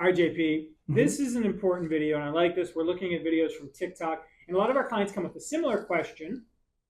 All right, JP, hmm this is an important video, and I like this. We're looking at videos from TikTok, and a lot of our clients come with a similar question,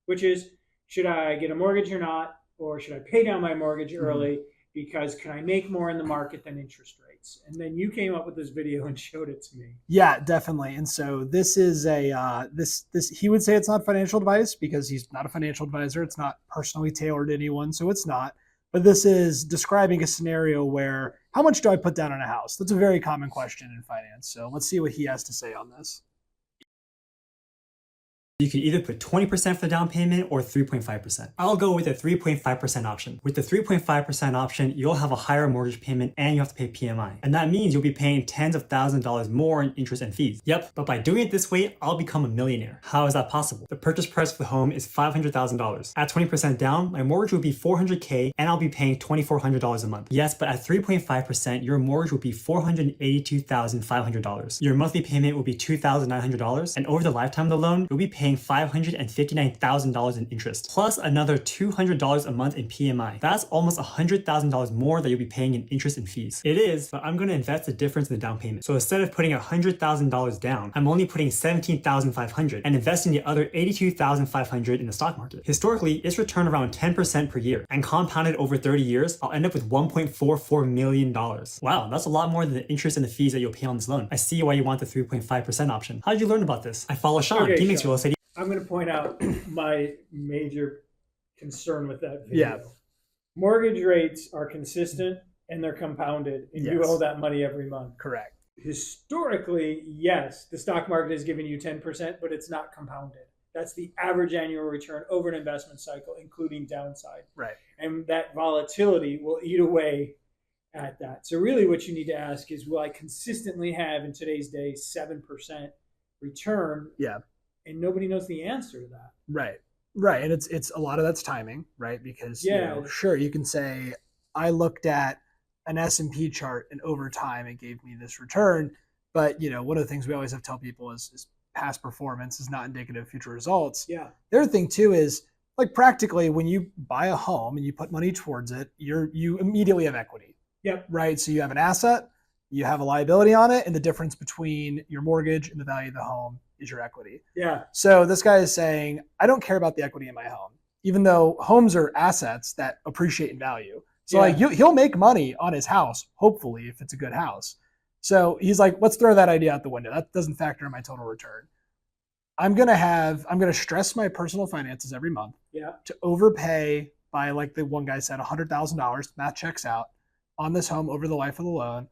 which is, should I get a mortgage or not, or should I pay down my mortgage hmm early because can I make more in the market than interest rates? And then you came up with this video and showed it to me. Yeah, definitely. And so this is a this he would say it's not financial advice because he's not a financial advisor. It's not personally tailored to anyone, so it's not. But this is describing a scenario where how much do I put down on a house? That's a very common question in finance. So let's see what he has to say on this. You can either put 20% for the down payment or 3.5%. I'll go with the 3.5% option. With the 3.5% option, you'll have a higher mortgage payment and you have to pay PMI. And that means you'll be paying tens of thousands of dollars more in interest and fees. Yep, but by doing it this way, I'll become a millionaire. How is that possible? The purchase price for the home is $500,000. At 20% down, my mortgage will be $400K and I'll be paying $2,400 a month. Yes, but at 3.5%, your mortgage will be $482,500. Your monthly payment will be $2,900, and over the lifetime of the loan, you'll be paying $559,000 in interest, plus another $200 a month in PMI. That's almost $100,000 more that you'll be paying in interest and fees. It is, but I'm going to invest the difference in the down payment. So instead of putting $100,000 down, I'm only putting $17,500 and investing the other $82,500 in the stock market. Historically, it's returned around 10% per year, and compounded over 30 years, I'll end up with $1.44 million. Wow, that's a lot more than the interest and the fees that you'll pay on this loan. I see why you want the 3.5% option. How did you learn about this? I follow Sean. Okay, He makes Sean, real estate. I'm going to point out my major concern with that Yeah. video. Mortgage rates are consistent and they're compounded, and you owe Yes. that money every month. Correct. Historically, yes, the stock market has given you 10%, but it's not compounded. That's the average annual return over an investment cycle, including downside. Right. And that volatility will eat away at that. So, really, what you need to ask is, will I consistently have in today's day 7% return? Yeah. And nobody knows the answer to that. Right. Right. And it's a lot of that's timing, right? Because Yeah. sure, you can say I looked at an S&P chart and over time it gave me this return, but one of the things we always have to tell people is past performance is not indicative of future results. Yeah. The other thing too is, like, practically when you buy a home and you put money towards it, you immediately have equity. Yep. Right? So you have an asset, you have a liability on it, and the difference between your mortgage and the value of the home is your equity. Yeah. So this guy is saying, I don't care about the equity in my home, even though homes are assets that appreciate in value. So Yeah. like he'll make money on his house, hopefully, if it's a good house. So he's like, let's throw that idea out the window. That doesn't factor in my total return. I'm gonna stress my personal finances every month Yeah. to overpay by, like the one guy said, $100,000. Math checks out on this home over the life of the loan.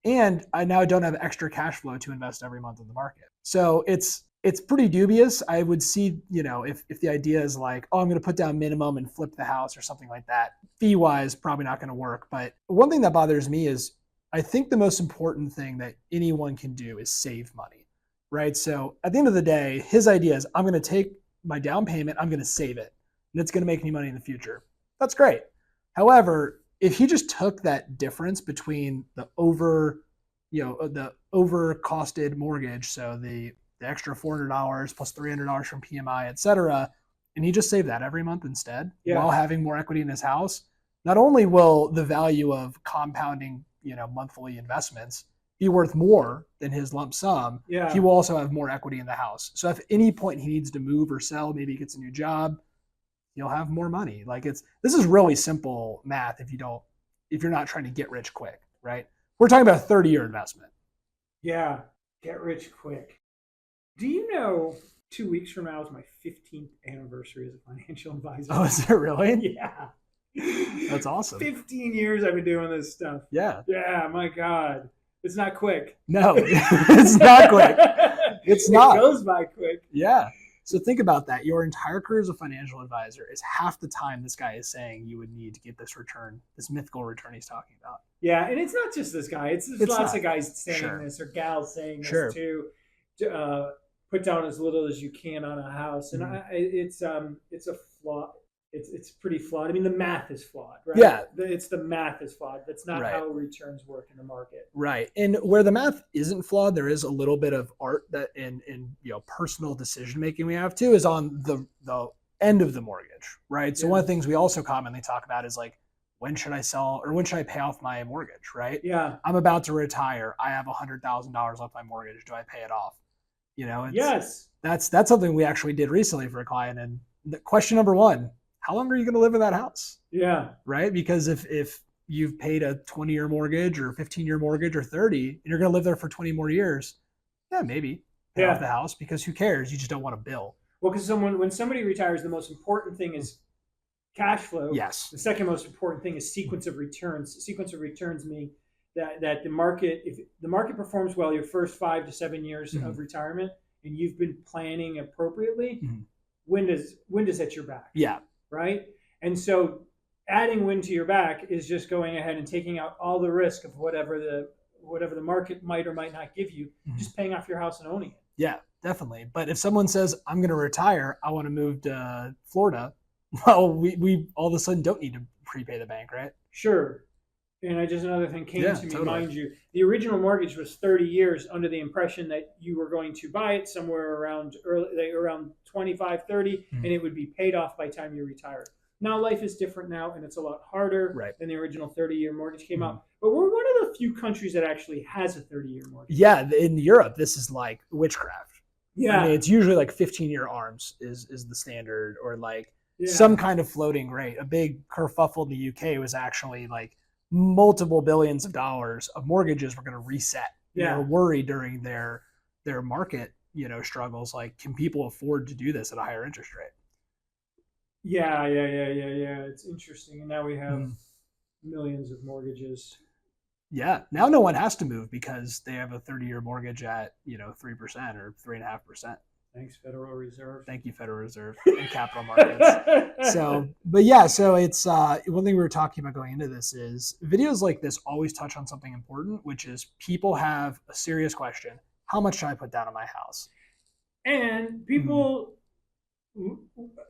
And I now don't have extra cash flow to invest every month in the market. So it's pretty dubious. I would see, if the idea is like, oh, I'm going to put down minimum and flip the house or something like that, fee wise, probably not going to work. But one thing that bothers me is I think the most important thing that anyone can do is save money, right? So at the end of the day, his idea is I'm going to take my down payment, I'm going to save it, and it's going to make me money in the future. That's great. However, if he just took that difference between the over costed mortgage, so the extra $400 plus $300 from PMI, et cetera, and he just saved that every month instead, while having more equity in his house, not only will the value of compounding, monthly investments be worth more than his lump sum, he will also have more equity in the house. So if at any point he needs to move or sell, maybe he gets a new job, you'll have more money. Like this is really simple math if you're not trying to get rich quick, right? We're talking about a 30-year investment. Yeah. Get rich quick. Do you know 2 weeks from now is my 15th anniversary as a financial advisor? Oh, is it really? Yeah. That's awesome. 15 years I've been doing this stuff. Yeah. Yeah, my God. It's not quick. No, it's not quick. It's not. It goes by quick. Yeah. So think about that. Your entire career as a financial advisor is half the time this guy is saying you would need to get this return, this mythical return he's talking about. Yeah, and it's not just this guy. It's lots of guys saying this, or gals saying this too. Put down as little as you can on a house, and it's a flaw. It's pretty flawed. I mean, the math is flawed, right? Yeah. It's the math is flawed. That's not how returns work in the market. Right. And where the math isn't flawed, there is a little bit of art that in personal decision making we have too, is on the end of the mortgage, right? So one of the things we also commonly talk about is like, when should I sell or when should I pay off my mortgage, right? Yeah. I'm about to retire. I have $100,000 left my mortgage. Do I pay it off? Yes. That's something we actually did recently for a client. And the question number one, how long are you going to live in that house? Yeah. Right? Because if you've paid a 20-year mortgage or 15-year mortgage or 30, and you're going to live there for 20 more years, yeah, maybe pay off the house, because who cares? You just don't want to bill. Well, because when somebody retires, the most important thing is cash flow. Yes. The second most important thing is sequence of returns. Sequence of returns mean that the market, if the market performs well your first 5 to 7 years of retirement, and you've been planning appropriately, wind is at your back. Yeah. Right. And so adding wind to your back is just going ahead and taking out all the risk of whatever the market might or might not give you, just paying off your house and owning it. Yeah, definitely. But if someone says, I'm going to retire, I want to move to Florida, well, we all of a sudden don't need to prepay the bank, right? Sure. And another thing came to me, totally. mind you, the original mortgage was 30 years under the impression that you were going to buy it somewhere around 25, 30, and it would be paid off by the time you retired. Now life is different now, and it's a lot harder than the original 30-year mortgage came out. But we're one of the few countries that actually has a 30-year mortgage. Yeah, in Europe, this is like witchcraft. Yeah. I mean, it's usually like 15-year ARMs is the standard, or like some kind of floating rate. A big kerfuffle in the UK was actually like multiple billions of dollars of mortgages were going to reset. They were worried during their market, struggles. Like, can people afford to do this at a higher interest rate? Yeah. It's interesting. And now we have millions of mortgages. Yeah. Now no one has to move because they have a 30-year mortgage at, 3% or 3.5%. Thanks, Federal Reserve. Thank you, Federal Reserve and capital markets. So it's one thing we were talking about going into this is videos like this always touch on something important, which is people have a serious question. How much should I put down on my house? And people,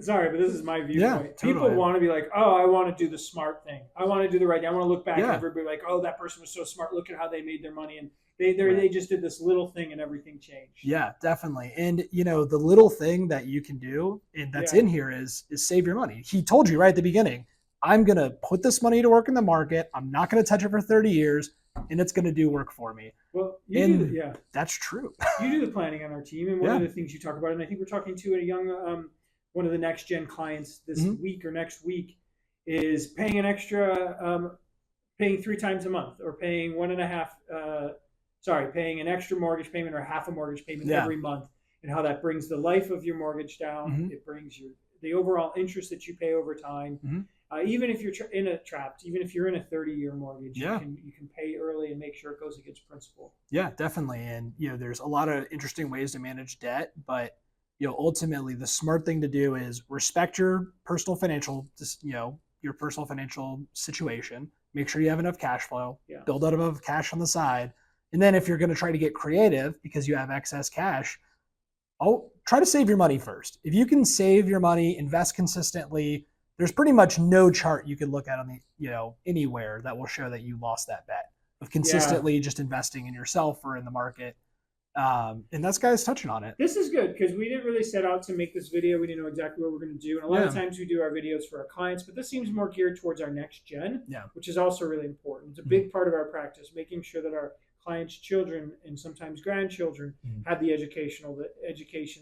sorry, but this is my viewpoint. Yeah, totally. People want to be like, oh, I want to do the smart thing. I want to do the right thing. I want to look back and everybody like, oh, that person was so smart. Look at how they made their money. And they just did this little thing and everything changed. Yeah, definitely. And, the little thing that you can do, and that's in here is save your money. He told you right at the beginning, I'm going to put this money to work in the market. I'm not going to touch it for 30 years. And it's going to do work for me. Well, that's true. You do the planning on our team, and one of the things you talk about, and I think we're talking to a young, one of the next gen clients this week or next week, is paying an extra, paying 3 times a month, or paying paying an extra mortgage payment or half a mortgage payment every month, and how that brings the life of your mortgage down. It brings the overall interest that you pay over time. Even if you're even if you're in a 30-year mortgage, you can pay early and make sure it goes against principal. Yeah, definitely. And there's a lot of interesting ways to manage debt, but ultimately the smart thing to do is respect your personal financial, your personal financial situation. Make sure you have enough cash flow. Build out enough cash on the side, and then if you're going to try to get creative because you have excess cash, try to save your money first. If you can save your money, invest consistently. There's pretty much no chart you can look at on the, anywhere that will show that you lost that bet of consistently just investing in yourself or in the market. And that's guys touching on it. This is good because we didn't really set out to make this video. We didn't know exactly what we're going to do. And a lot of times we do our videos for our clients, but this seems more geared towards our next gen, which is also really important. It's a big part of our practice, making sure that our clients' children and sometimes grandchildren have the education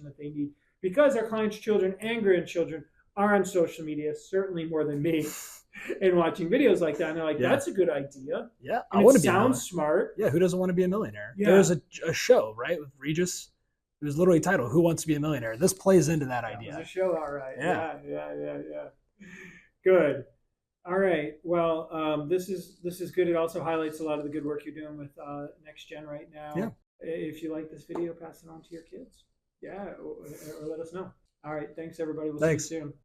that they need, because our clients' children and grandchildren are on social media, certainly more than me, and watching videos like that. And they're like, that's a good idea. Yeah, I want to be sounds smart. Yeah, who doesn't want to be a millionaire? Yeah. There was a show, right, with Regis. It was literally titled, Who Wants to Be a Millionaire? This plays into that idea. It was a show, all right. Yeah. Good. All right. Well, this is good. It also highlights a lot of the good work you're doing with Next Gen right now. Yeah. If you like this video, pass it on to your kids. Yeah, or let us know. All right. Thanks, everybody. We'll see you soon.